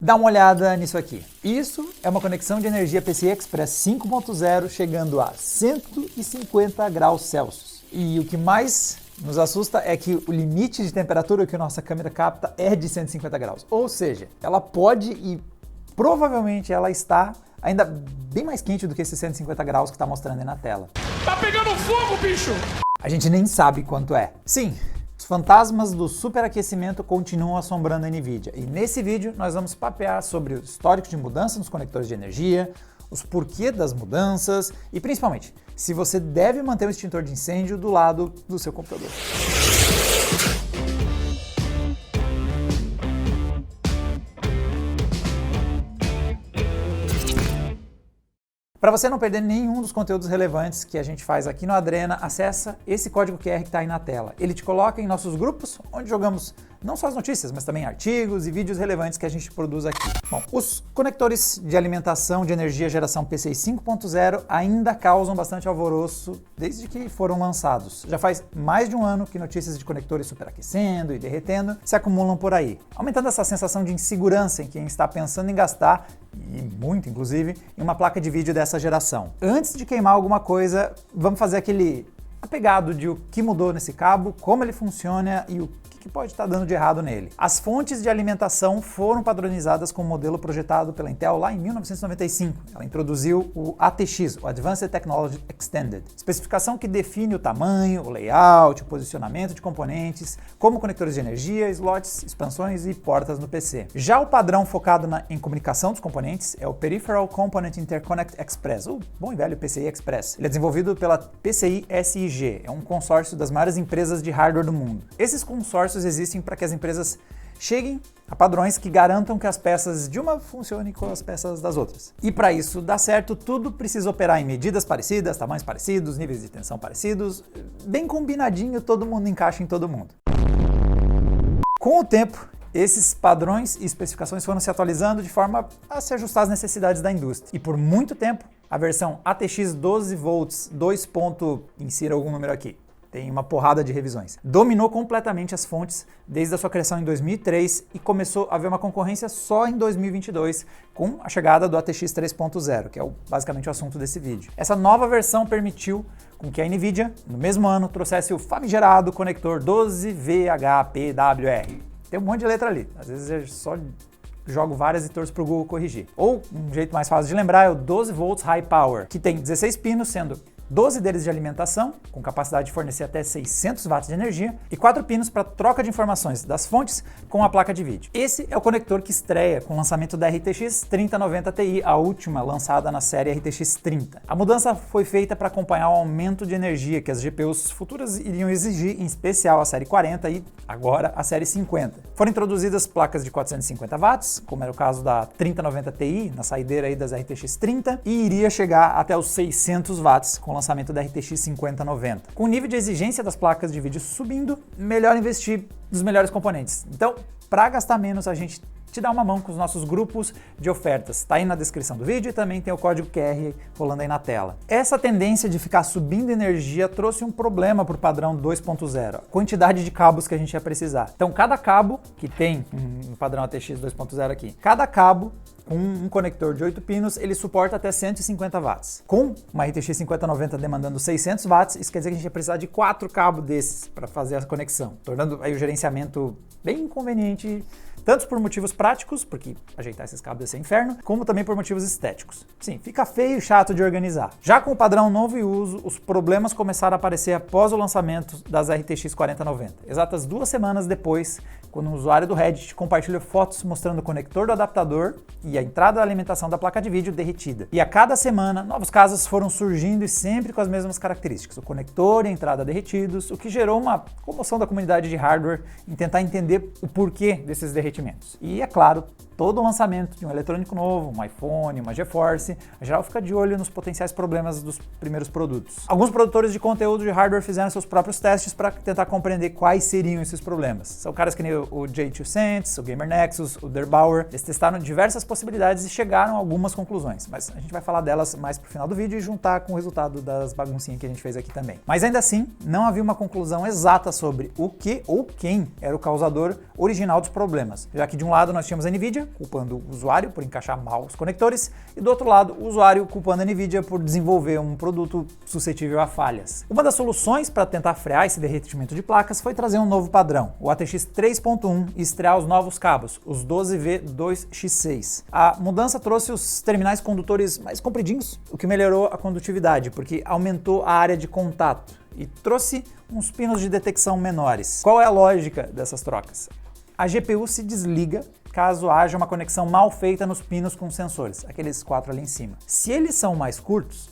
Dá uma olhada nisso aqui. Isso é uma conexão de energia PCI Express 5.0 chegando a 150 graus Celsius. E o que mais nos assusta é que o limite de temperatura que a nossa câmera capta é de 150 graus. Ou seja, ela pode e provavelmente ela está ainda bem mais quente do que esses 150 graus que está mostrando aí na tela. Tá pegando fogo, bicho! A gente nem sabe quanto é. Sim, os fantasmas do superaquecimento continuam assombrando a NVIDIA. E nesse vídeo nós vamos papear sobre o histórico de mudança nos conectores de energia, os porquês das mudanças e principalmente, se você deve manter o extintor de incêndio do lado do seu computador. Para você não perder nenhum dos conteúdos relevantes que a gente faz aqui no Adrena, acessa esse código QR que está aí na tela. Ele te coloca em nossos grupos, onde jogamos não só as notícias, mas também artigos e vídeos relevantes que a gente produz aqui. Bom, os conectores de alimentação de energia geração PCI 5.0 ainda causam bastante alvoroço desde que foram lançados. Já faz mais de um ano que notícias de conectores superaquecendo e derretendo se acumulam por aí, aumentando essa sensação de insegurança em quem está pensando em gastar, e muito inclusive, em uma placa de vídeo dessa geração. Antes de queimar alguma coisa, vamos fazer aquele apegado de o que mudou nesse cabo, como ele funciona e o que pode estar dando de errado nele. As fontes de alimentação foram padronizadas com o modelo projetado pela Intel lá em 1995. Ela introduziu o ATX, o Advanced Technology Extended, especificação que define o tamanho, o layout, o posicionamento de componentes, como conectores de energia, slots, expansões e portas no PC. Já o padrão focado em comunicação dos componentes é o Peripheral Component Interconnect Express, o bom e velho PCI Express. Ele é desenvolvido pela PCI SIG, é um consórcio das maiores empresas de hardware do mundo. Esses consórcios existem para que as empresas cheguem a padrões que garantam que as peças de uma funcionem com as peças das outras. E para isso dar certo, tudo precisa operar em medidas parecidas, tamanhos parecidos, níveis de tensão parecidos, bem combinadinho, todo mundo encaixa em todo mundo. Com o tempo, esses padrões e especificações foram se atualizando de forma a se ajustar às necessidades da indústria. E por muito tempo, a versão ATX 12 volts 2. Insira algum número aqui. Tem uma porrada de revisões. Dominou completamente as fontes desde a sua criação em 2003 e começou a haver uma concorrência só em 2022 com a chegada do ATX 3.0, que é basicamente o assunto desse vídeo. Essa nova versão permitiu com que a NVIDIA, no mesmo ano, trouxesse o famigerado conector 12VHPWR. Tem um monte de letra ali, às vezes eu só jogo várias e torço para o Google corrigir. Ou, um jeito mais fácil de lembrar, é o 12 volts High Power, que tem 16 pinos, sendo 12 deles de alimentação, com capacidade de fornecer até 600 watts de energia, e 4 pinos para troca de informações das fontes com a placa de vídeo. Esse é o conector que estreia com o lançamento da RTX 3090 Ti, a última lançada na série RTX 30. A mudança foi feita para acompanhar o aumento de energia que as GPUs futuras iriam exigir, em especial a série 40 e agora a série 50. Foram introduzidas placas de 450 watts, como era o caso da 3090 Ti, na saideira aí das RTX 30, e iria chegar até os 600 watts com o lançamento da RTX 5090. Com o nível de exigência das placas de vídeo subindo, melhor investir nos melhores componentes. Então, para gastar menos, a gente te dá uma mão com os nossos grupos de ofertas. Tá aí na descrição do vídeo e também tem o código QR rolando aí na tela. Essa tendência de ficar subindo energia trouxe um problema para o padrão 2.0, a quantidade de cabos que a gente ia precisar. Então, cada cabo que tem no padrão ATX 2.0 aqui, cada cabo com um conector de 8 pinos, ele suporta até 150 watts. Com uma RTX 5090 demandando 600 watts, isso quer dizer que a gente ia precisar de 4 cabos desses para fazer a conexão, tornando aí o gerenciamento bem inconveniente, tanto por motivos práticos, porque ajeitar esses cabos ia ser inferno, como também por motivos estéticos. Sim, fica feio e chato de organizar. Já com o padrão novo em uso, os problemas começaram a aparecer após o lançamento das RTX 4090. Exatas 2 semanas depois, quando um usuário do Reddit compartilhou fotos mostrando o conector do adaptador e a entrada da alimentação da placa de vídeo derretida. E a cada semana, novos casos foram surgindo e sempre com as mesmas características, o conector e a entrada derretidos, o que gerou uma comoção da comunidade de hardware em tentar entender o porquê desses derretimentos. E, é claro, todo lançamento de um eletrônico novo, um iPhone, uma GeForce, a geral fica de olho nos potenciais problemas dos primeiros produtos. Alguns produtores de conteúdo de hardware fizeram seus próprios testes para tentar compreender quais seriam esses problemas. São caras que nem o J2Sense, o Gamer Nexus, o Derbauer. Eles testaram diversas possibilidades e chegaram a algumas conclusões, mas a gente vai falar delas mais pro final do vídeo e juntar com o resultado das baguncinhas que a gente fez aqui também. Mas ainda assim, não havia uma conclusão exata sobre o que ou quem era o causador original dos problemas, já que de um lado nós tínhamos a Nvidia culpando o usuário por encaixar mal os conectores e do outro lado o usuário culpando a Nvidia por desenvolver um produto suscetível a falhas. Uma das soluções para tentar frear esse derretimento de placas foi trazer um novo padrão, o ATX 3.1, e estrear os novos cabos, os 12V2X6. A mudança trouxe os terminais condutores mais compridinhos, o que melhorou a condutividade, porque aumentou a área de contato e trouxe uns pinos de detecção menores. Qual é a lógica dessas trocas? A GPU se desliga caso haja uma conexão mal feita nos pinos com sensores, aqueles 4 ali em cima. Se eles são mais curtos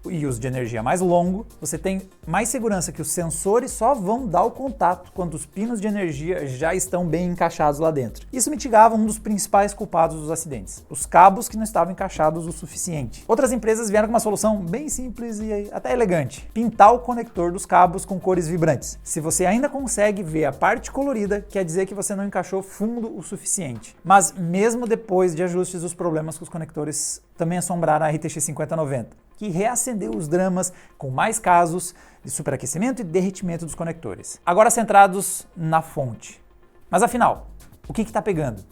e os de energia mais longo, você tem mais segurança que os sensores só vão dar o contato quando os pinos de energia já estão bem encaixados lá dentro. Isso mitigava um dos principais culpados dos acidentes, os cabos que não estavam encaixados o suficiente. Outras empresas vieram com uma solução bem simples e até elegante: pintar o conector dos cabos com cores vibrantes. Se você ainda consegue ver a parte colorida, quer dizer que você não encaixou fundo o suficiente. Mas mesmo depois de ajustes, os problemas com os conectores também assombraram a RTX 5090, que reacendeu os dramas com mais casos de superaquecimento e derretimento dos conectores. Agora centrados na fonte. Mas afinal, o que está pegando,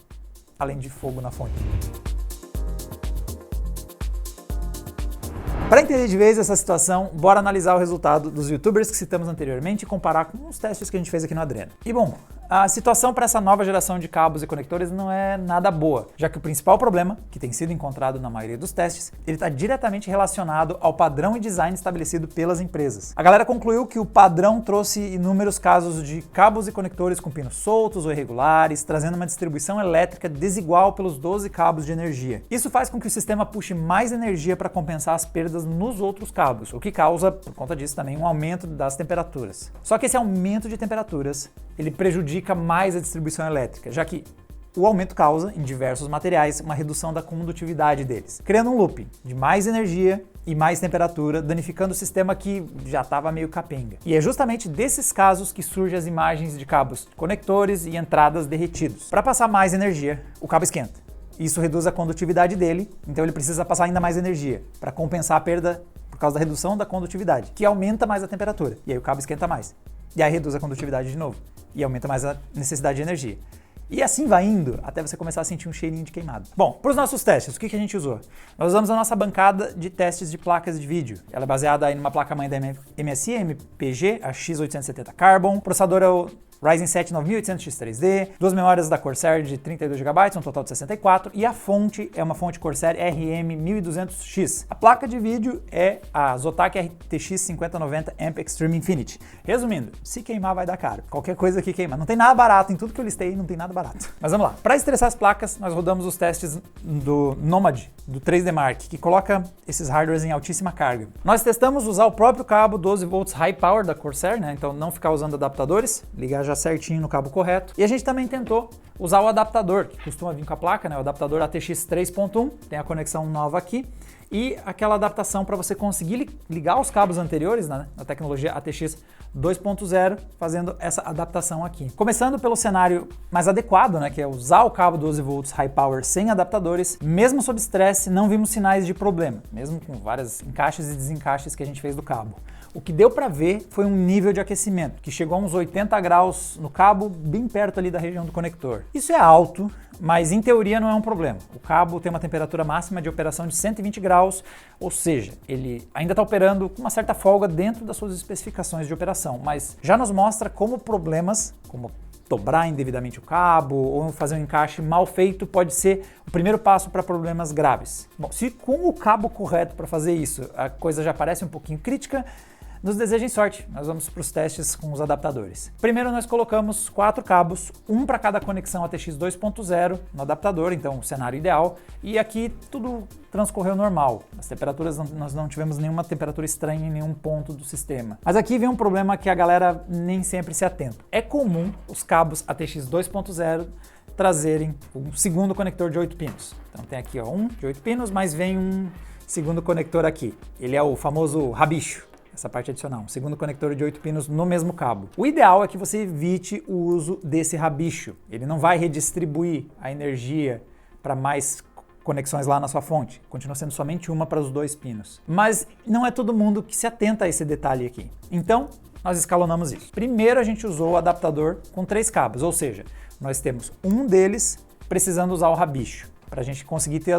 além de fogo na fonte? Para entender de vez essa situação, bora analisar o resultado dos youtubers que citamos anteriormente e comparar com os testes que a gente fez aqui no Adreno. E bom, a situação para essa nova geração de cabos e conectores não é nada boa, já que o principal problema, que tem sido encontrado na maioria dos testes, ele está diretamente relacionado ao padrão e design estabelecido pelas empresas. A galera concluiu que o padrão trouxe inúmeros casos de cabos e conectores com pinos soltos ou irregulares, trazendo uma distribuição elétrica desigual pelos 12 cabos de energia. Isso faz com que o sistema puxe mais energia para compensar as perdas nos outros cabos, o que causa, por conta disso, também um aumento das temperaturas. Só que esse aumento de temperaturas, ele prejudica mais a distribuição elétrica, já que o aumento causa, em diversos materiais, uma redução da condutividade deles, criando um loop de mais energia e mais temperatura, danificando o sistema que já estava meio capenga. E é justamente desses casos que surgem as imagens de cabos conectores e entradas derretidos. Para passar mais energia, o cabo esquenta. Isso reduz a condutividade dele, então ele precisa passar ainda mais energia para compensar a perda por causa da redução da condutividade, que aumenta mais a temperatura, e aí o cabo esquenta mais. E aí reduz a condutividade de novo, e aumenta mais a necessidade de energia. E assim vai indo até você começar a sentir um cheirinho de queimado. Bom, para os nossos testes, o que a gente usou? Nós usamos a nossa bancada de testes de placas de vídeo. Ela é baseada em uma placa-mãe da MSI MPG, a X870 Carbon. O processador é o Ryzen 7 9800X3D, duas memórias da Corsair de 32 GB, um total de 64, e a fonte é uma fonte Corsair RM1200X. A placa de vídeo é a Zotac RTX 5090 Amp Extreme Infinity. Resumindo, se queimar vai dar caro. Qualquer coisa que queima. Não tem nada barato, em tudo que eu listei não tem nada barato. Mas vamos lá. Para estressar as placas, nós rodamos os testes do Nomad, do 3D Mark, que coloca esses hardwares em altíssima carga. Nós testamos usar o próprio cabo 12V High Power da Corsair, né? Então não ficar usando adaptadores, ligar já certinho no cabo correto. E a gente também tentou usar o adaptador, que costuma vir com a placa, né? O adaptador ATX 3.1, tem a conexão nova aqui, e aquela adaptação para você conseguir ligar os cabos anteriores, né? Na tecnologia ATX 2.0, fazendo essa adaptação aqui. Começando pelo cenário mais adequado, né? Que é usar o cabo 12V High Power sem adaptadores, mesmo sob estresse, não vimos sinais de problema, mesmo com vários encaixes e desencaixes que a gente fez do cabo. O que deu para ver foi um nível de aquecimento, que chegou a uns 80 graus no cabo, bem perto ali da região do conector. Isso é alto, mas em teoria não é um problema. O cabo tem uma temperatura máxima de operação de 120 graus, ou seja, ele ainda está operando com uma certa folga dentro das suas especificações de operação, mas já nos mostra como problemas, como dobrar indevidamente o cabo ou fazer um encaixe mal feito pode ser o primeiro passo para problemas graves. Bom, se com o cabo correto para fazer isso a coisa já parece um pouquinho crítica, nos desejem sorte, nós vamos para os testes com os adaptadores. Primeiro nós colocamos 4 cabos, um para cada conexão ATX 2.0 no adaptador, então o cenário ideal, e aqui tudo transcorreu normal. As temperaturas, nós não tivemos nenhuma temperatura estranha em nenhum ponto do sistema. Mas aqui vem um problema que a galera nem sempre se atenta. É comum os cabos ATX 2.0 trazerem um segundo conector de 8 pinos. Então tem aqui ó, um de 8 pinos, mas vem um segundo conector aqui. Ele é o famoso rabicho. essa parte adicional, um segundo conector de 8 pinos no mesmo cabo. O ideal é que você evite o uso desse rabicho. Ele não vai redistribuir a energia para mais conexões lá na sua fonte. Continua sendo somente uma para os 2 pinos. Mas não é todo mundo que se atenta a esse detalhe aqui. Então, nós escalonamos isso. Primeiro a gente usou o adaptador com 3 cabos, ou seja, nós temos um deles precisando usar o rabicho, para a gente conseguir ter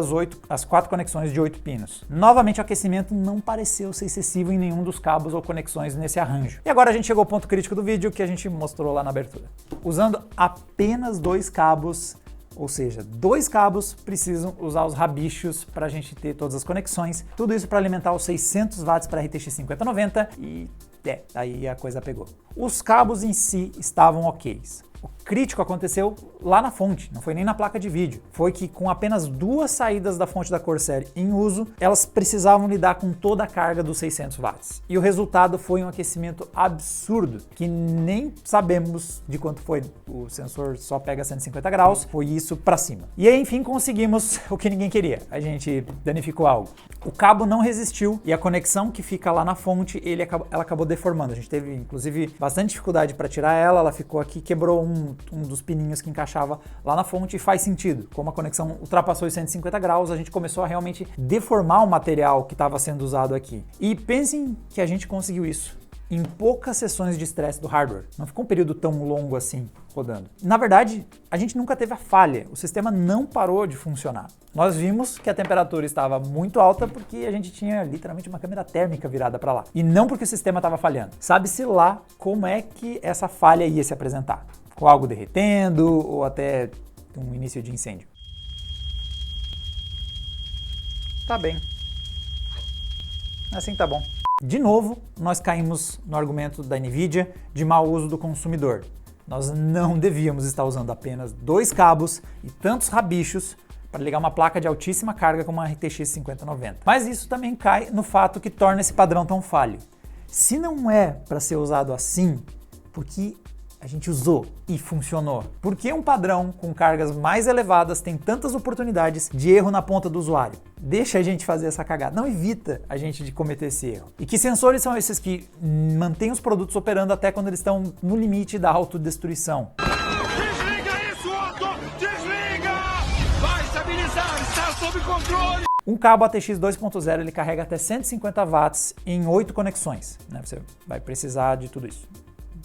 as 4 conexões de 8 pinos. Novamente, o aquecimento não pareceu ser excessivo em nenhum dos cabos ou conexões nesse arranjo. E agora a gente chegou ao ponto crítico do vídeo que a gente mostrou lá na abertura. Usando apenas 2 cabos, ou seja, 2 cabos precisam usar os rabichos para a gente ter todas as conexões. Tudo isso para alimentar os 600 watts para a RTX 5090 e aí a coisa pegou. Os cabos em si estavam ok. O crítico aconteceu lá na fonte, não foi nem na placa de vídeo. Foi que com apenas 2 saídas da fonte da Corsair em uso, elas precisavam lidar com toda a carga dos 600 watts. E o resultado foi um aquecimento absurdo, que nem sabemos de quanto foi. O sensor só pega 150 graus, foi isso pra cima. E aí, enfim, conseguimos o que ninguém queria. A gente danificou algo. O cabo não resistiu e a conexão que fica lá na fonte, ela acabou deformando. A gente teve, inclusive, bastante dificuldade para tirar ela ficou aqui, quebrou um dos pininhos que encaixava lá na fonte e faz sentido. Como a conexão ultrapassou os 150 graus, a gente começou a realmente deformar o material que estava sendo usado aqui. E pensem que a gente conseguiu isso em poucas sessões de estresse do hardware. Não ficou um período tão longo assim rodando. Na verdade, a gente nunca teve a falha. O sistema não parou de funcionar. Nós vimos que a temperatura estava muito alta porque a gente tinha literalmente uma câmera térmica virada para lá. E não porque o sistema estava falhando. Sabe-se lá como é que essa falha ia se apresentar. Com algo derretendo ou até um início de incêndio. Tá bem. Assim tá bom. De novo, nós caímos no argumento da NVIDIA de mau uso do consumidor. Nós não devíamos estar usando apenas 2 cabos e tantos rabichos para ligar uma placa de altíssima carga como a RTX 5090. Mas isso também cai no fato que torna esse padrão tão falho. Se não é para ser usado assim, porque a gente usou e funcionou. Por que um padrão com cargas mais elevadas tem tantas oportunidades de erro na ponta do usuário? Deixa a gente fazer essa cagada, não evita a gente de cometer esse erro. E que sensores são esses que mantêm os produtos operando até quando eles estão no limite da autodestruição? Desliga isso, Otto! Desliga! Vai estabilizar, está sob controle! Um cabo ATX 2.0 ele carrega até 150 watts em 8 conexões. Né? Você vai precisar de tudo isso.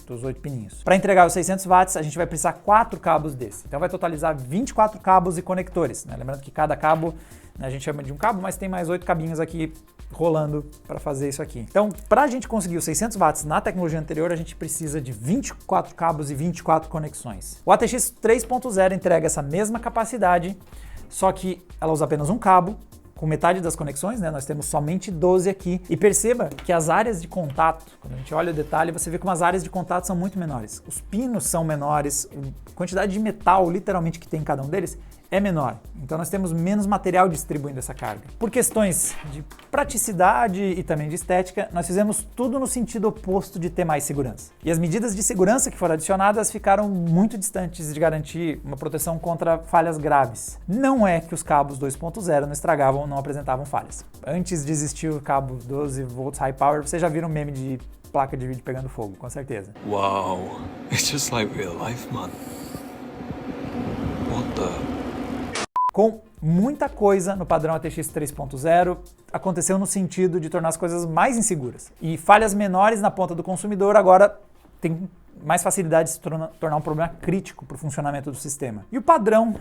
Dos 8 pininhos. Para entregar os 600 watts, a gente vai precisar 4 cabos desse. Então vai totalizar 24 cabos e conectores. Né? Lembrando que cada cabo, né, a gente chama de um cabo, mas tem mais 8 cabinhos aqui rolando para fazer isso aqui. Então, para a gente conseguir os 600 watts na tecnologia anterior, a gente precisa de 24 cabos e 24 conexões. O ATX 3.0 entrega essa mesma capacidade, só que ela usa apenas um cabo, com metade das conexões, né? Nós temos somente 12 aqui. E perceba que as áreas de contato, quando a gente olha o detalhe, você vê como as áreas de contato são muito menores. Os pinos são menores, a quantidade de metal, literalmente, que tem em cada um deles é menor. Então nós temos menos material distribuindo essa carga. Por questões de praticidade e também de estética, nós fizemos tudo no sentido oposto de ter mais segurança. E as medidas de segurança que foram adicionadas ficaram muito distantes de garantir uma proteção contra falhas graves. Não é que os cabos 2.0 não estragavam, não apresentavam falhas. Antes de existir o cabo 12 volts high power, vocês já viram um meme de placa de vídeo pegando fogo, com certeza. Wow, it's just like real life, man. What the... Com muita coisa no padrão ATX 3.0, aconteceu no sentido de tornar as coisas mais inseguras. E falhas menores na ponta do consumidor agora tem mais facilidade de se tornar um problema crítico para o funcionamento do sistema. E o padrão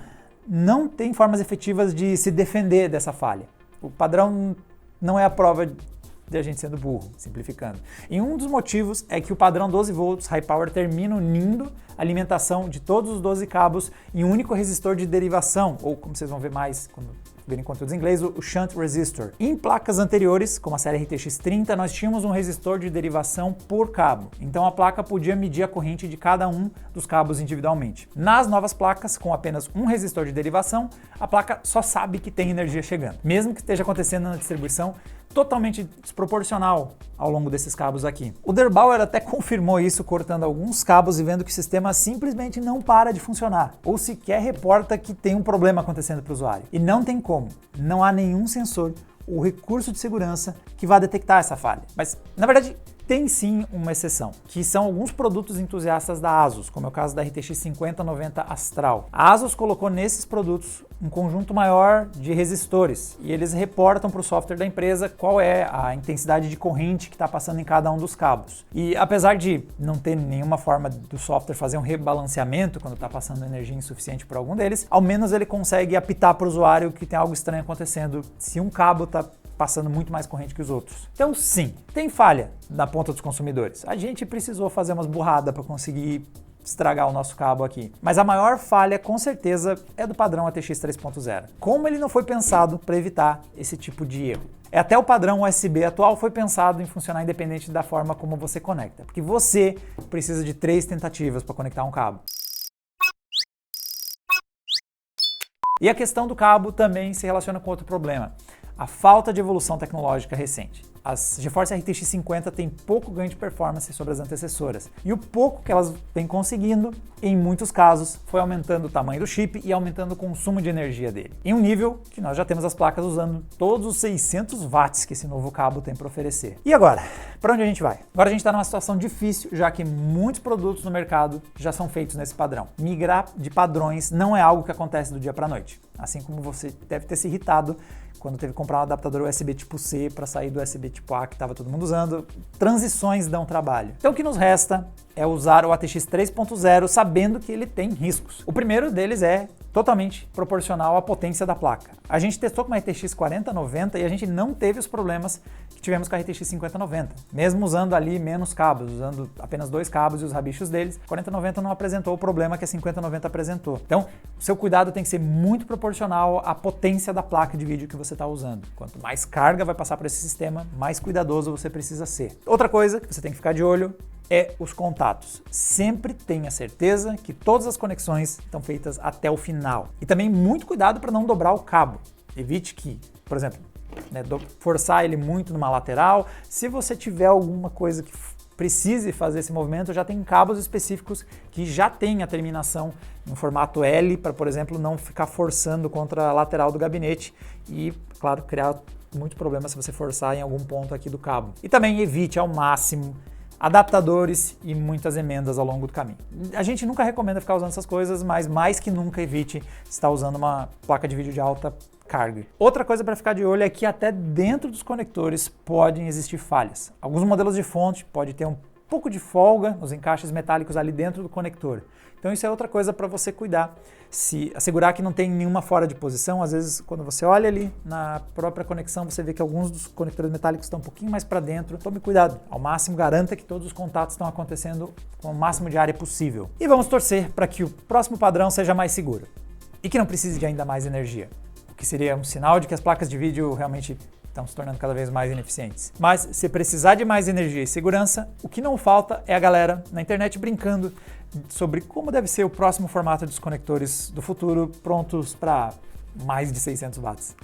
não tem formas efetivas de se defender dessa falha. O padrão não é a prova de a gente sendo burro, simplificando. E um dos motivos é que o padrão 12 volts high power termina unindo a alimentação de todos os 12 cabos em um único resistor de derivação, ou como vocês vão ver mais quando verem conteúdos em inglês, o Shunt Resistor. Em placas anteriores, como a série RTX 30, nós tínhamos um resistor de derivação por cabo, então a placa podia medir a corrente de cada um dos cabos individualmente. Nas novas placas, com apenas um resistor de derivação, a placa só sabe que tem energia chegando. Mesmo que esteja acontecendo na distribuição totalmente desproporcional ao longo desses cabos aqui. O Debauer até confirmou isso cortando alguns cabos e vendo que o sistema simplesmente não para de funcionar, ou sequer reporta que tem um problema acontecendo para o usuário. E não tem como, não há nenhum sensor ou recurso de segurança que vá detectar essa falha. Mas, na verdade, tem sim uma exceção, que são alguns produtos entusiastas da ASUS, como é o caso da RTX 5090 Astral. A ASUS colocou nesses produtos um conjunto maior de resistores e eles reportam para o software da empresa qual é a intensidade de corrente que está passando em cada um dos cabos. E apesar de não ter nenhuma forma do software fazer um rebalanceamento quando está passando energia insuficiente por algum deles, ao menos ele consegue apitar para o usuário que tem algo estranho acontecendo se um cabo está passando muito mais corrente que os outros. Então sim, tem falha na ponta dos consumidores. A gente precisou fazer umas burradas para conseguir estragar o nosso cabo aqui. Mas a maior falha, com certeza, é do padrão ATX 3.0. Como ele não foi pensado para evitar esse tipo de erro? Até o padrão USB atual foi pensado em funcionar independente da forma como você conecta, porque você precisa de 3 tentativas para conectar um cabo. E a questão do cabo também se relaciona com outro problema: a falta de evolução tecnológica recente. As GeForce RTX 50 têm pouco ganho de performance sobre as antecessoras, e o pouco que elas vêm conseguindo, em muitos casos, foi aumentando o tamanho do chip e aumentando o consumo de energia dele, em um nível que nós já temos as placas usando todos os 600 watts que esse novo cabo tem para oferecer. E agora? Para onde a gente vai? Agora a gente está numa situação difícil, já que muitos produtos no mercado já são feitos nesse padrão. Migrar de padrões não é algo que acontece do dia para a noite, assim como você deve ter se irritado quando teve que comprar um adaptador USB tipo C para sair do USB tipo A que estava todo mundo usando. Transições dão trabalho. Então o que nos resta é usar o ATX 3.0 sabendo que ele tem riscos. O primeiro deles é totalmente proporcional à potência da placa. A gente testou com uma RTX 4090 e a gente não teve os problemas que tivemos com a RTX 5090. Mesmo usando ali menos cabos, usando apenas 2 cabos e os rabichos deles, a 4090 não apresentou o problema que a 5090 apresentou. Então, o seu cuidado tem que ser muito proporcional à potência da placa de vídeo que você está usando. Quanto mais carga vai passar por esse sistema, mais cuidadoso você precisa ser. Outra coisa que você tem que ficar de olho é os contatos. Sempre tenha certeza que todas as conexões estão feitas até o final. E também muito cuidado para não dobrar o cabo. Evite que, por exemplo, forçar ele muito numa lateral. Se você tiver alguma coisa que precise fazer esse movimento, já tem cabos específicos que já tem a terminação no formato L para, por exemplo, não ficar forçando contra a lateral do gabinete e, claro, criar muito problema se você forçar em algum ponto aqui do cabo. E também evite ao máximo adaptadores e muitas emendas ao longo do caminho. A gente nunca recomenda ficar usando essas coisas, mas mais que nunca evite estar usando uma placa de vídeo de alta carga. Outra coisa para ficar de olho é que até dentro dos conectores podem existir falhas. Alguns modelos de fonte podem ter um pouco de folga nos encaixes metálicos ali dentro do conector. Então isso é outra coisa para você cuidar. Se assegurar que não tem nenhuma fora de posição. Às vezes, quando você olha ali na própria conexão, você vê que alguns dos conectores metálicos estão um pouquinho mais para dentro. Tome cuidado. Ao máximo, garanta que todos os contatos estão acontecendo com o máximo de área possível. E vamos torcer para que o próximo padrão seja mais seguro e que não precise de ainda mais energia, o que seria um sinal de que as placas de vídeo realmente estão se tornando cada vez mais ineficientes. Mas se precisar de mais energia e segurança, o que não falta é a galera na internet brincando sobre como deve ser o próximo formato dos conectores do futuro, prontos para mais de 600 watts.